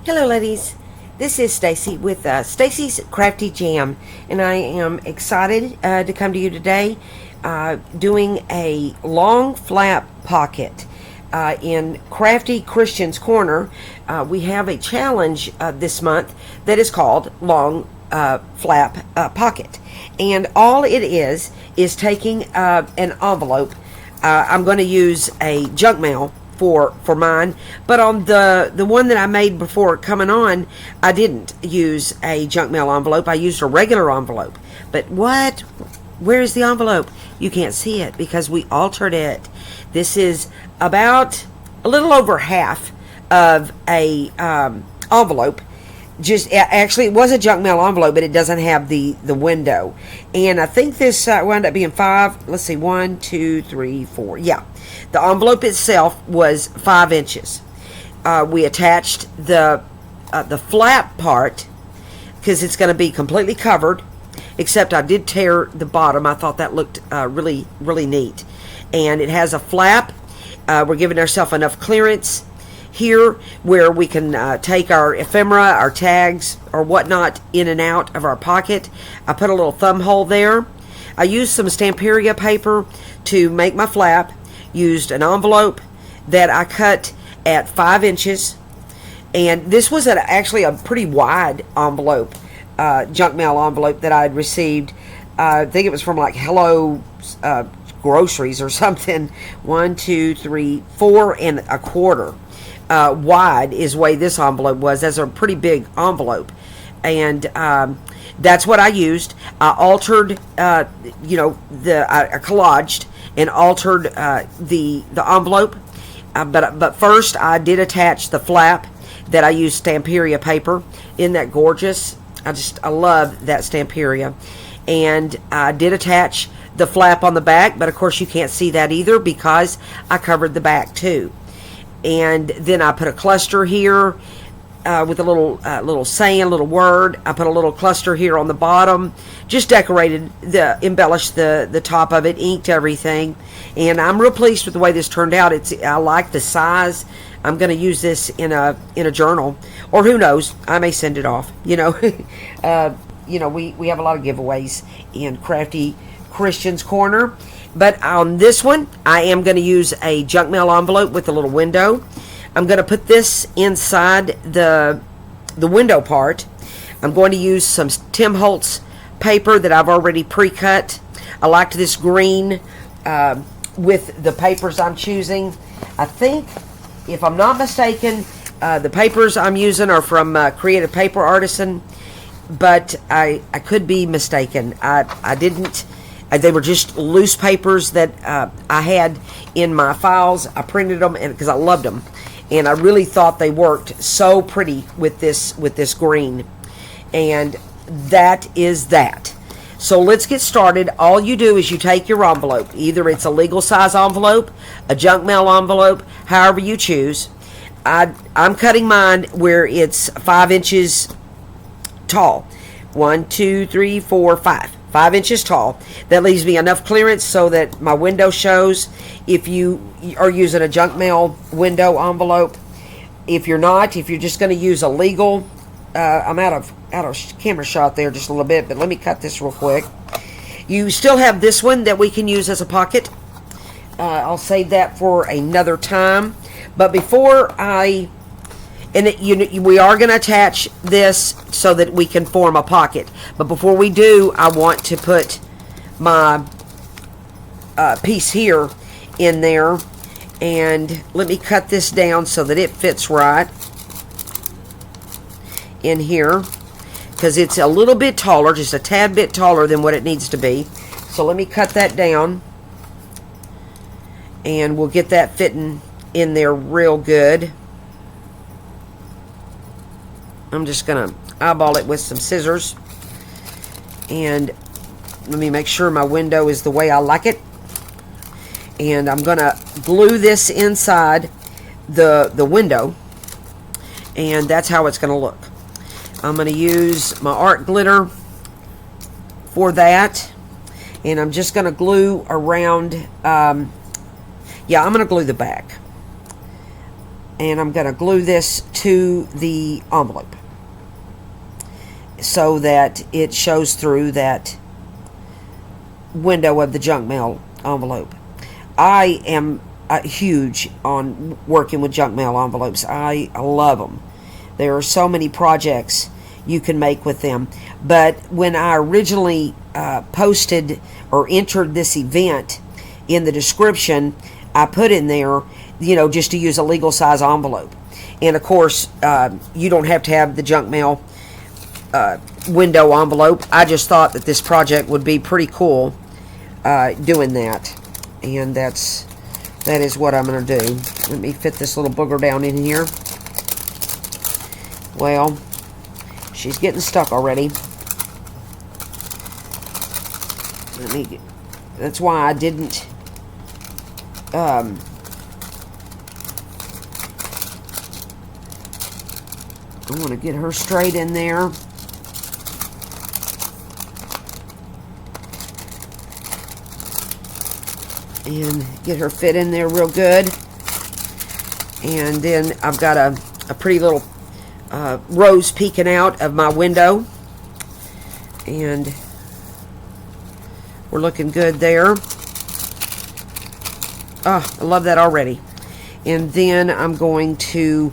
Hello, ladies. This is Stacy with Stacy's Crafty Jam, and I am excited to come to you today doing a long flap pocket. In Crafty Christian's Corner, we have a challenge this month that is called Long Flap Pocket. And all it is taking an envelope. I'm going to use a junk mail for mine, but on the one that I made before coming on, I didn't use a junk mail envelope. I used a regular envelope. But where is the envelope? You can't see it because we altered it. This is about a little over half of a envelope. Just actually, it was a junk mail envelope, but it doesn't have the window. And I think this wound up being 5. Let's see, 1, 2, 3, 4. Yeah, the envelope itself was 5 inches. We attached the flap part because it's going to be completely covered. Except I did tear the bottom. I thought that looked really neat. And it has a flap. We're giving ourselves enough clearance here where we can take our ephemera, our tags, or whatnot in and out of our pocket. I put a little thumb hole there. I used some Stamperia paper to make my flap. Used an envelope that I cut at 5 inches. And this was actually a pretty wide envelope, junk mail envelope that I had received. I think it was from like Hello Groceries or something. 1, 2, 3, 4 and a quarter. Wide is the way this envelope was. That's a pretty big envelope, and that's what I used. I altered, I collaged and altered the envelope, but first I did attach the flap that I used Stamperia paper. Isn't that gorgeous? I love that Stamperia, and I did attach the flap on the back, but of course you can't see that either because I covered the back too. And then I put a cluster here with a little saying, a little word. I put a little cluster here on the bottom. Just embellished the top of it, inked everything. And I'm real pleased with the way this turned out. I like the size. I'm going to use this in a journal, or who knows, I may send it off. We have a lot of giveaways in Crafty Christian's Corner. But on this one, I am going to use a junk mail envelope with a little window. I'm going to put this inside the window part. I'm going to use some Tim Holtz paper that I've already pre-cut. I liked this green with the papers I'm choosing. I think, if I'm not mistaken, the papers I'm using are from Creative Paper Artisan, but I could be mistaken. I didn't. They were just loose papers that I had in my files. I printed them because I loved them, and I really thought they worked so pretty with this green. And that is that. So let's get started. All you do is you take your envelope. Either it's a legal size envelope, a junk mail envelope, however you choose. I'm cutting mine where it's 5 inches tall. 1, 2, 3, 4, 5. 5 inches tall. That leaves me enough clearance so that my window shows. If you are using a junk mail window envelope, if you're just going to use a legal, I'm out of camera shot there just a little bit, but let me cut this real quick. You still have this one that we can use as a pocket. I'll save that for another time. But before we are going to attach this so that we can form a pocket. But before we do, I want to put my piece here in there. And let me cut this down so that it fits right in here. Because it's a little bit taller, just a tad bit taller than what it needs to be. So let me cut that down. And we'll get that fitting in there real good. I'm just going to eyeball it with some scissors. And let me make sure my window is the way I like it. And I'm going to glue this inside the window. And that's how it's going to look. I'm going to use my art glitter for that. And I'm just going to glue around, I'm going to glue the back. and I'm going to glue this to the envelope so that it shows through that window of the junk mail envelope. I am huge on working with junk mail envelopes. I love them. There are so many projects you can make with them. But when I originally posted or entered this event in the description, I put in there, just to use a legal size envelope. And of course, you don't have to have the junk mail window envelope. I just thought that this project would be pretty cool doing that. And that is what I'm going to do. Let me fit this little booger down in here. Well, she's getting stuck already. That's why I didn't I want to get her straight in there. And get her fit in there real good. And then I've got a pretty little rose peeking out of my window. And we're looking good there. Oh, I love that already. And then I'm going to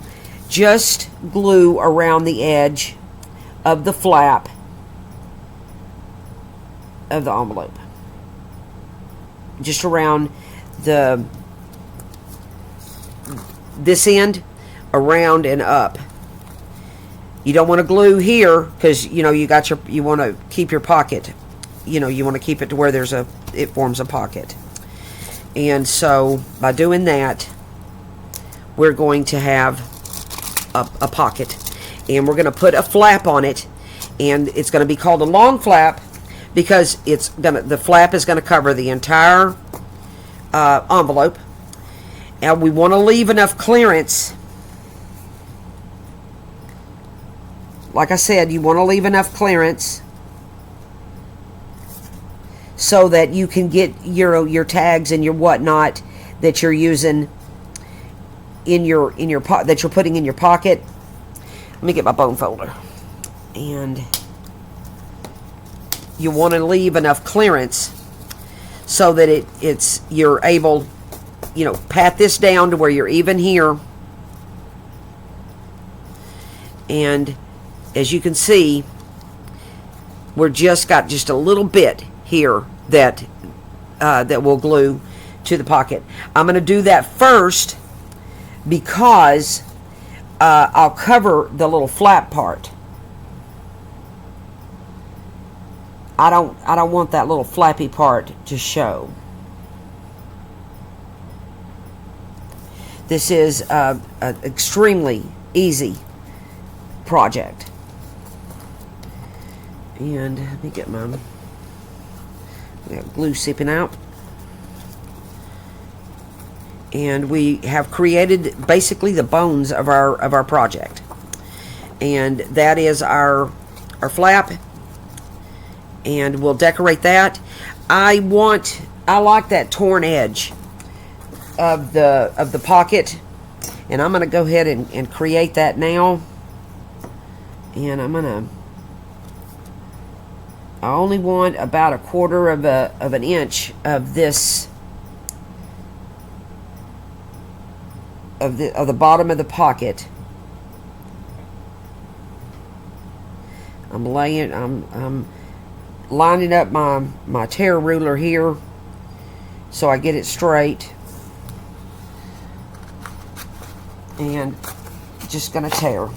just glue around the edge of the flap of the envelope. Just around this end, around and up. You don't want to glue here because you want to keep your pocket. You want to keep it to where it forms a pocket. And so by doing that, we're going to have a pocket, and we're going to put a flap on it, and it's going to be called a long flap because the flap is going to cover the entire envelope. And we want to leave enough clearance. Like I said, you want to leave enough clearance so that you can get your tags and your whatnot that you're using that you're putting in your pocket. Let me get my bone folder. And you want to leave enough clearance so that you're able, pat this down to where you're even here. And as you can see, we're got just a little bit here that will glue to the pocket. I'm going to do that first because I'll cover the little flap part. I don't want that little flappy part to show. This is an extremely easy project. And let me get my glue seeping out. And we have created basically the bones of our project. And that is our flap. And we'll decorate that. I like that torn edge of the pocket, and I'm going to go ahead and create that now. And I only want about a quarter of an inch of this of the bottom of the pocket. I'm lining up my tear ruler here so I get it straight, and just gonna tear,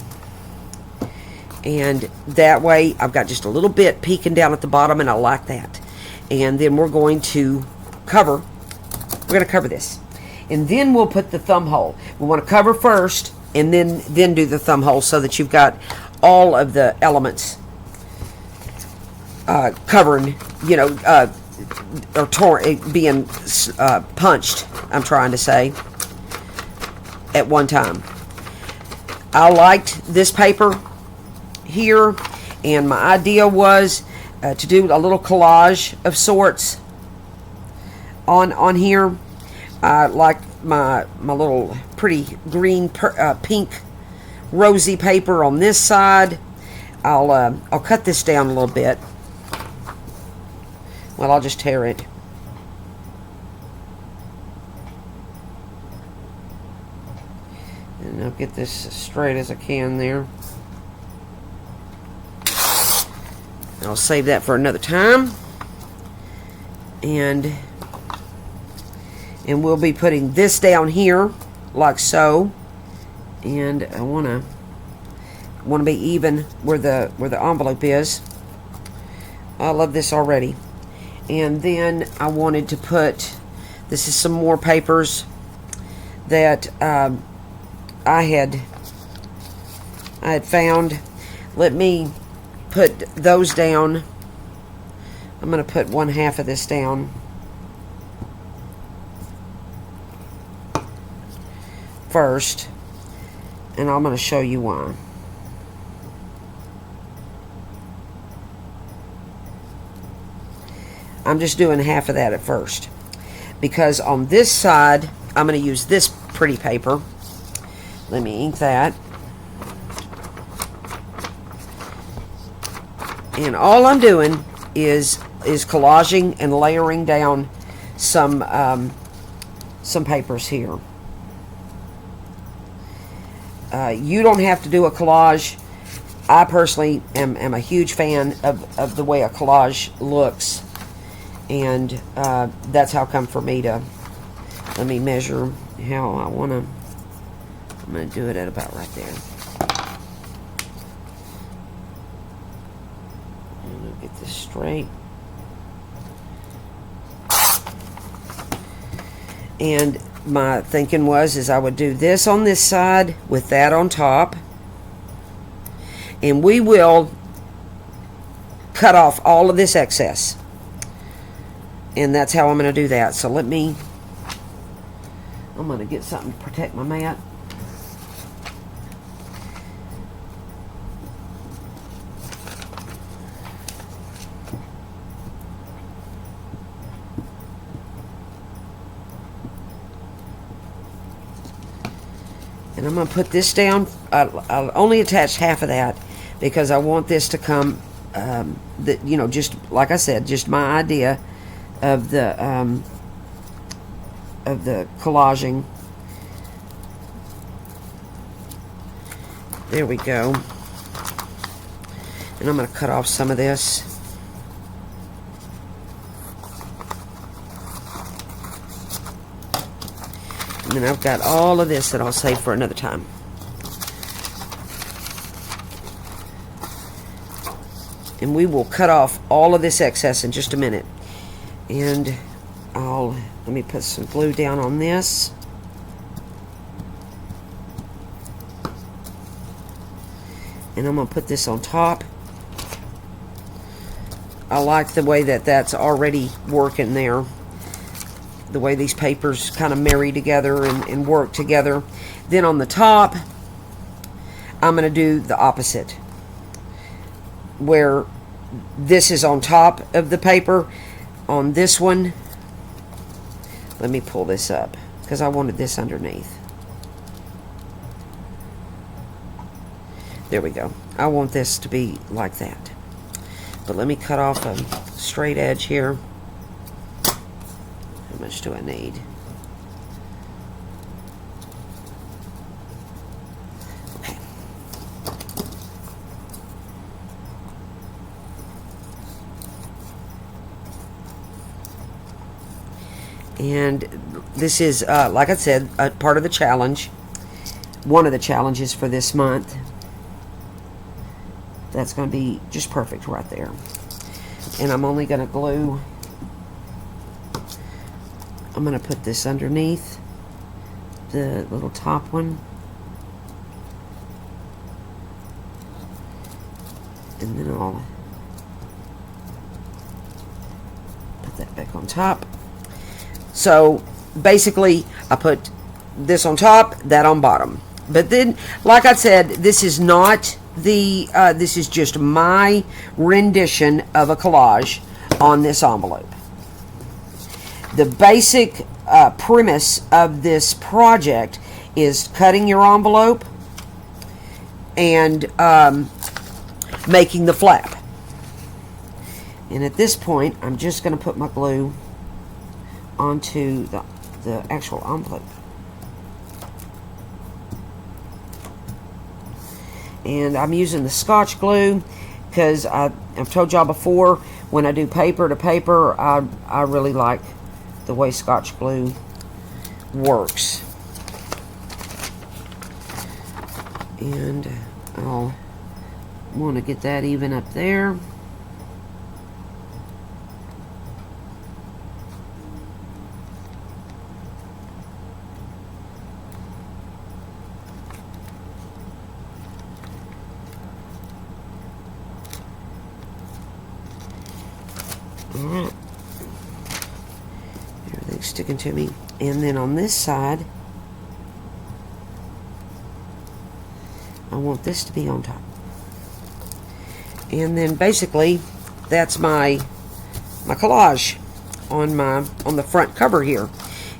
and that way I've got just a little bit peeking down at the bottom, and I like that. And then we're going to cover this, and then we'll put the thumb hole. We want to cover first and then do the thumb hole so that you've got all of the elements covering, or torn, being punched, I'm trying to say, at one time. I liked this paper here, and my idea was to do a little collage of sorts on here. Like my little pretty green, pink, rosy paper on this side. I'll cut this down a little bit. Well, I'll just tear it. And I'll get this as straight as I can there. I'll save that for another time. And we'll be putting this down here like so. And I want to be even where the envelope is. I love this already. And then I wanted to put, this is some more papers that I had found. Let me put those down. I'm going to put 1/2 of this down first, and I'm going to show you why. I'm just doing 1/2 of that at first, because on this side I'm going to use this pretty paper. Let me ink that. And all I'm doing is collaging and layering down some papers here. You don't have to do a collage. I personally am a huge fan of the way a collage looks, and that's how come for me to, let me measure how I want to. I'm going to do it at about right there. I'm going to get this straight. And my thinking is I would do this on this side with that on top. And we will cut off all of this excess. And that's how I'm going to do that. So I'm going to get something to protect my mat. And I'm going to put this down. I'll only attach 1/2 of that because I want this to come, just like I said, just my idea of the collaging. There we go. And I'm going to cut off some of this. And then I've got all of this that I'll save for another time. And we will cut off all of this excess in just a minute. And let me put some glue down on this. And I'm going to put this on top. I like the way that that's already working there. The way these papers kind of marry together and work together. Then on the top, I'm going to do the opposite. Where this is on top of the paper, on this one, let me pull this up because I wanted this underneath. There we go. I want this to be like that. But let me cut off a straight edge here. How much do I need? Okay. And this is, like I said, a part of the challenge. One of the challenges for this month. That's going to be just perfect right there. And I'm only going to glue. I'm going to put this underneath the little top one. And then I'll put that back on top. So basically I put this on top, that on bottom. But then, like I said, this is not this is just my rendition of a collage on this envelope. The basic premise of this project is cutting your envelope and making the flap. And at this point, I'm just going to put my glue onto the actual envelope. And I'm using the Scotch glue because I've told y'all before, when I do paper to paper, I really like the way Scotch glue works. And I'll want to get that even up there. Alright, everything's sticking to me. And then on this side, I want this to be on top. And then basically, that's my collage on the front cover here.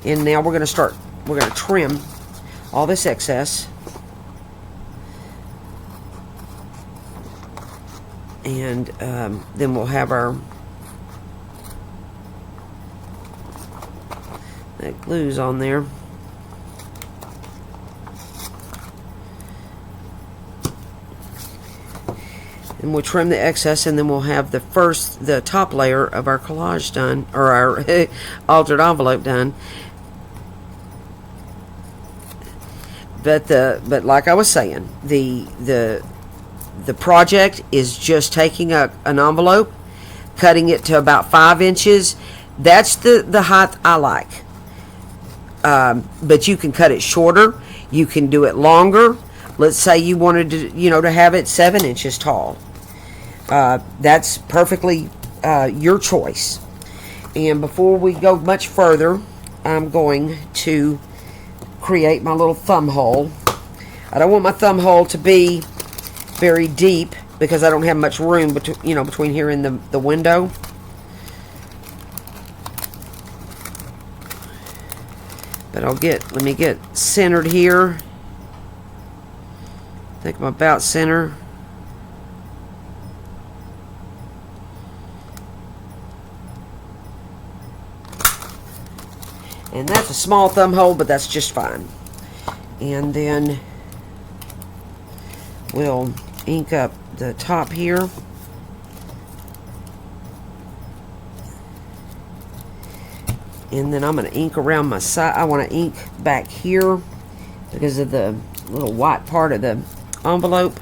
And now we're going to trim all this excess. And then we'll have that glue's on there. And we'll trim the excess, and then we'll have the top layer of our collage done, or our altered envelope done. But like I was saying, the project is just taking an envelope, cutting it to about 5 inches. That's the height I like. But you can cut it shorter. You can do it longer. Let's say you wanted to have it 7 inches tall. That's perfectly your choice. And before we go much further, I'm going to create my little thumb hole. I don't want my thumb hole to be very deep because I don't have much room between here and the window. But let me get centered here. I think I'm about center. And that's a small thumb hole, but that's just fine. And then we'll ink up the top here. And then I'm going to ink around my side. I want to ink back here because of the little white part of the envelope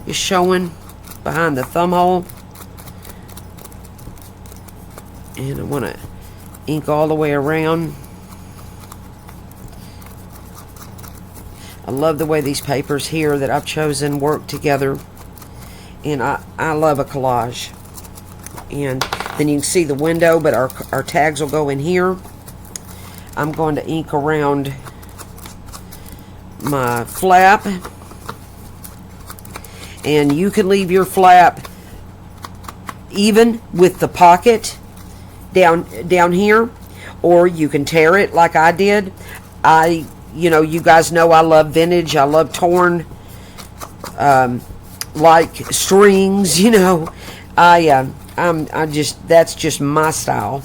is showing behind the thumb hole. And I want to ink all the way around. I love the way these papers here that I've chosen work together. And I love a collage. And then you can see the window, but our tags will go in here. I'm going to ink around my flap. And you can leave your flap even with the pocket down here, or you can tear it like I did. You guys know I love vintage. I love torn, like strings. That's just my style.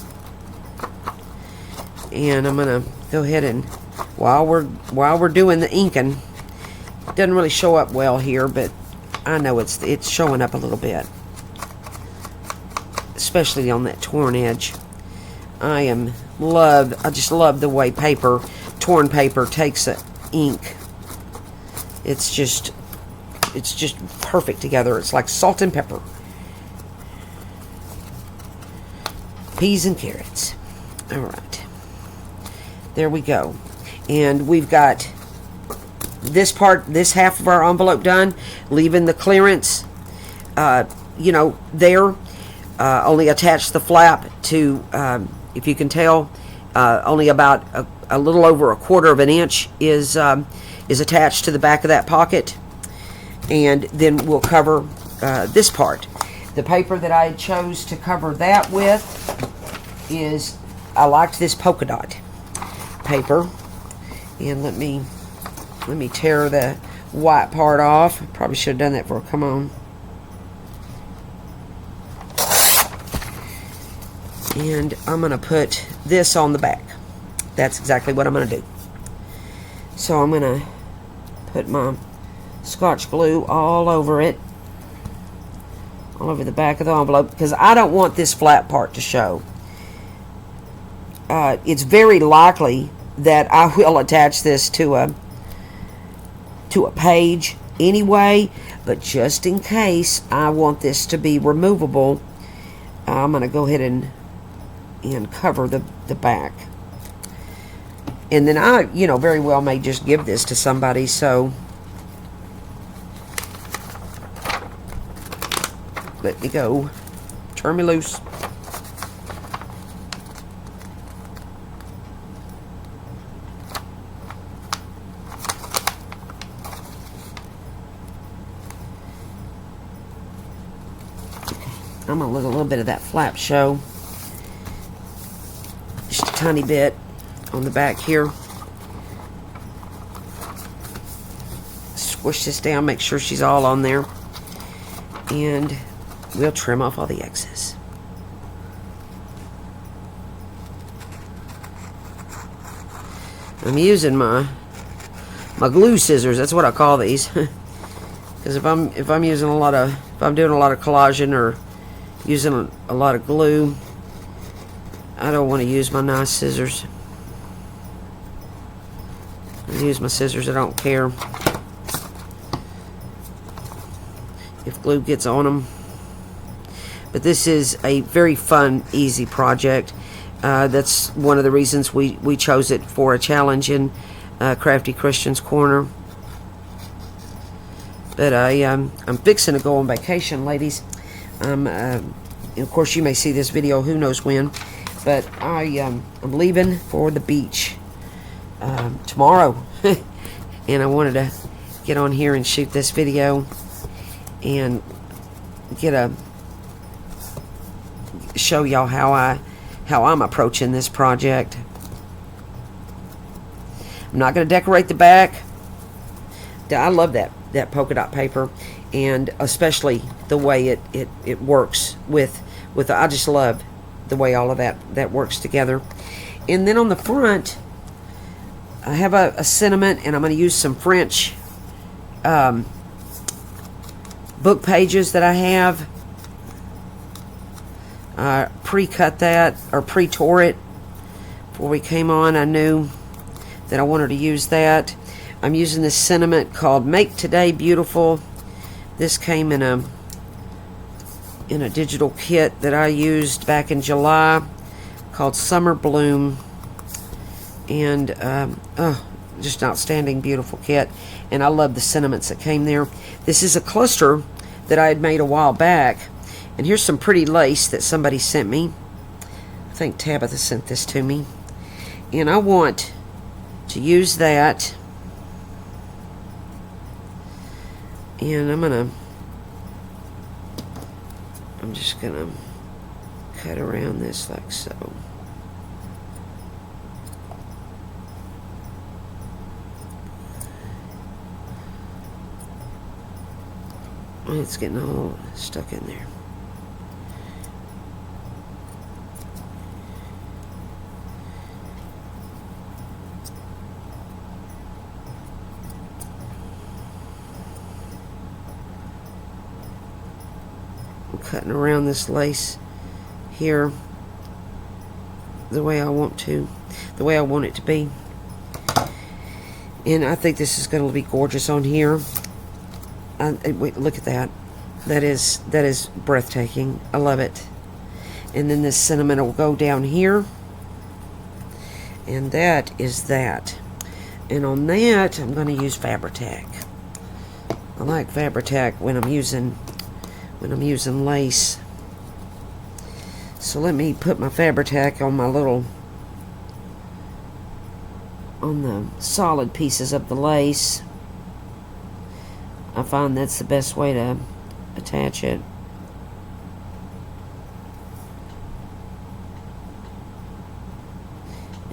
And I'm gonna go ahead and while we're doing the inking, it doesn't really show up well here, but I know it's showing up a little bit, especially on that torn edge. I just love the way torn paper takes the ink. It's just perfect together. It's like salt and pepper. Peas and carrots. All right. There we go. And we've got this half of our envelope done, leaving the clearance, there. Only attach the flap to, if you can tell, only about a little over 1/4 of an inch is attached to the back of that pocket. And then we'll cover this part. The paper that I chose to cover that with I liked this polka dot. paper. And let me tear the white part off. Probably should have done that before. Come on. And I'm going to put this on the back. That's exactly what I'm going to do. So I'm going to put my Scotch glue all over it. All over the back of the envelope. Because I don't want this flat part to show. It's very likely that I will attach this to a page anyway. But just in case I want this to be removable, I'm going to go ahead and cover the back. And then I, very well may just give this to somebody, so let me go. Turn me loose. I'm going to let a little bit of that flap show. Just a tiny bit on the back here. Squish this down, make sure she's all on there. And we'll trim off all the excess. I'm using my glue scissors. That's what I call these. Because if I'm doing a lot of collaging or using a lot of glue, I don't want to use my nice scissors. I use my scissors, I don't care if glue gets on them. But this is a very fun, easy project. That's one of the reasons we chose it for a challenge in Crafty Christian's Corner. But I'm fixing to go on vacation, ladies. Of course, you may see this video who knows when. But I'm leaving for the beach tomorrow. And I wanted to get on here and shoot this video and show y'all how I'm approaching this project. I'm not going to decorate the back. I love that polka dot paper, and especially the way it works with I just love the way all of that works together. And then on the front, I have a sentiment, and I'm going to use some French book pages that I have. Pre-cut that, or pre-tore it before we came on. I knew that I wanted to use that. I'm using this sentiment called Make Today Beautiful. This came in a digital kit that I used back in July called Summer Bloom. And just an outstanding, beautiful kit. And I love the sentiments that came there. This is a cluster that I had made a while back. And here's some pretty lace that somebody sent me. I think Tabitha sent this to me. And I want to use that. And I'm just gonna cut around this like so. It's getting all stuck in there. I'm cutting around this lace here the way I want it to be. And I think this is going to be gorgeous on here. Wait, look at that. That is breathtaking. I love it. And then this sentiment will go down here. And that is that. And on that, I'm going to use Fabri-Tac. I like Fabri-Tac when I'm using lace. So let me put my Fabri-Tac on the solid pieces of the lace. I find that's the best way to attach it.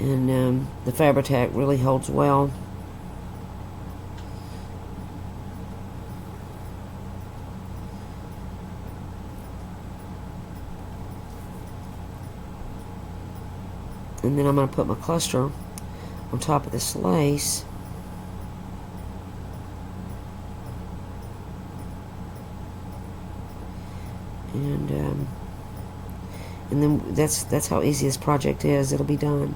And the Fabri-Tac really holds well. And then I'm going to put my cluster on top of this lace. And then that's how easy this project is. It'll be done.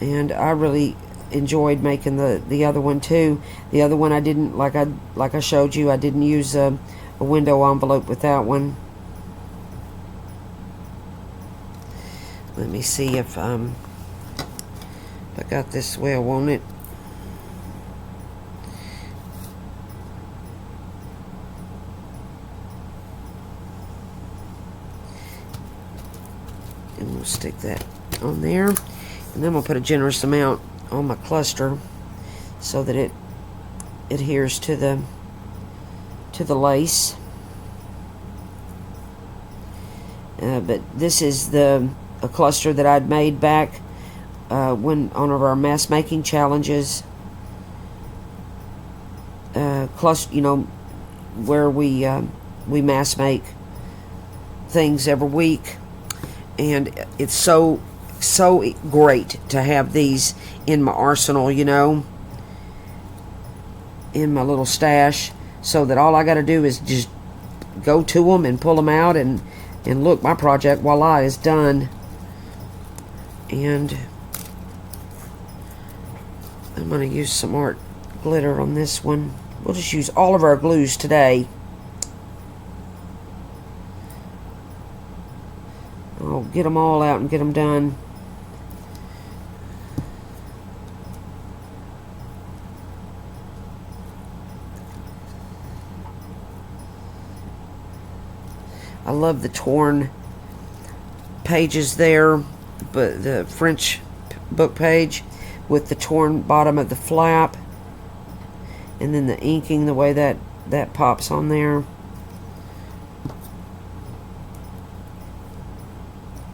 And I really enjoyed making the other one too. The other one I didn't, like I showed you, I didn't use a window envelope with that one. Let me see if I got this well, won't it? And we'll stick that on there. And then we'll put a generous amount on my cluster so that it adheres to the lace. But this is a cluster that I'd made back when on one of our mass making challenges. Cluster, you know, where we mass make things every week, and it's so great to have these in my arsenal, you know, in my little stash, so that all I got to do is just go to them and pull them out, and look, my project, voila, is done. And I'm going to use some art glitter on this one. We'll just use all of our glues today. I'll get them all out and get them done. I love the torn pages there, but the French book page with the torn bottom of the flap, and then the inking, the way that pops on there.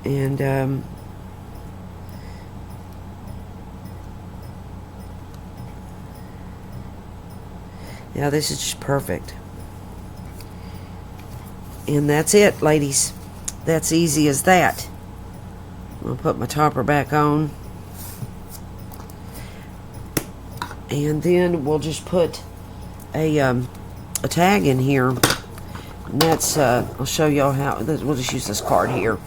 And yeah, this is just perfect. And that's it, ladies. That's easy as that. I'm gonna put my topper back on, and then we'll just put a tag in here. And that's I'll show y'all how. We'll just use this card here.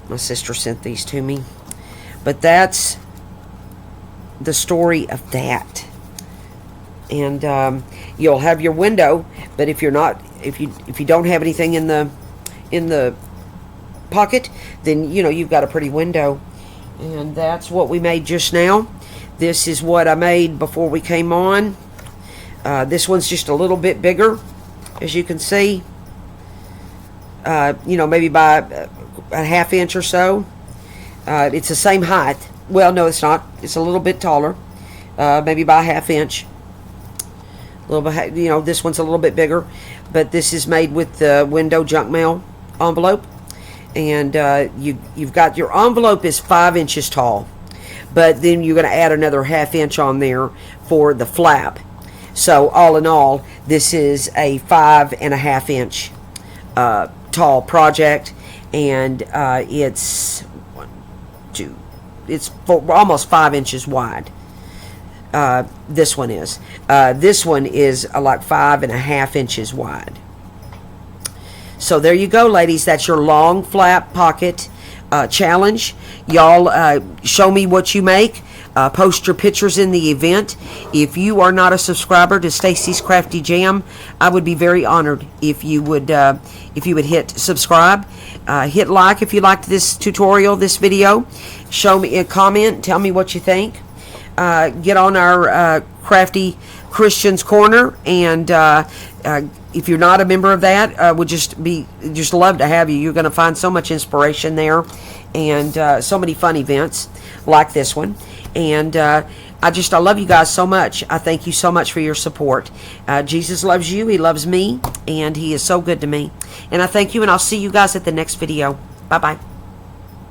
My sister sent these to me, but that's the story of that. And you'll have your window, but if you're not, if you don't have anything in the pocket, then you know you've got a pretty window. And that's what we made just now. This is what I made before we came on. This one's just a little bit bigger, as you can see. You know, maybe by a half inch or so. It's the same height. Well, no, it's not. It's a little bit taller, maybe by a half inch. A little bit, you know, this one's a little bit bigger, but this is made with the window junk mail envelope. And you've got your envelope is 5 inches tall, but then you're going to add another half inch on there for the flap. So all in all, this is a 5.5 inch tall project, and it's almost 5 inches wide. This one is like 5.5 inches wide. So there you go, ladies. That's your long flap pocket challenge. Y'all show me what you make. Post your pictures in the event. If you are not a subscriber to Stacy's Crafty Jam, I would be very honored if you would hit subscribe. Hit like if you liked this tutorial, this video. Show me a comment. Tell me what you think. Get on our Crafty Christians Corner, and if you're not a member of that, would just love to have you. You're going to find so much inspiration there, and so many fun events like this one. And I love you guys so much. I thank you so much for your support. Jesus loves you. He loves me, and he is so good to me. And I thank you, and I'll see you guys at the next video. Bye-bye.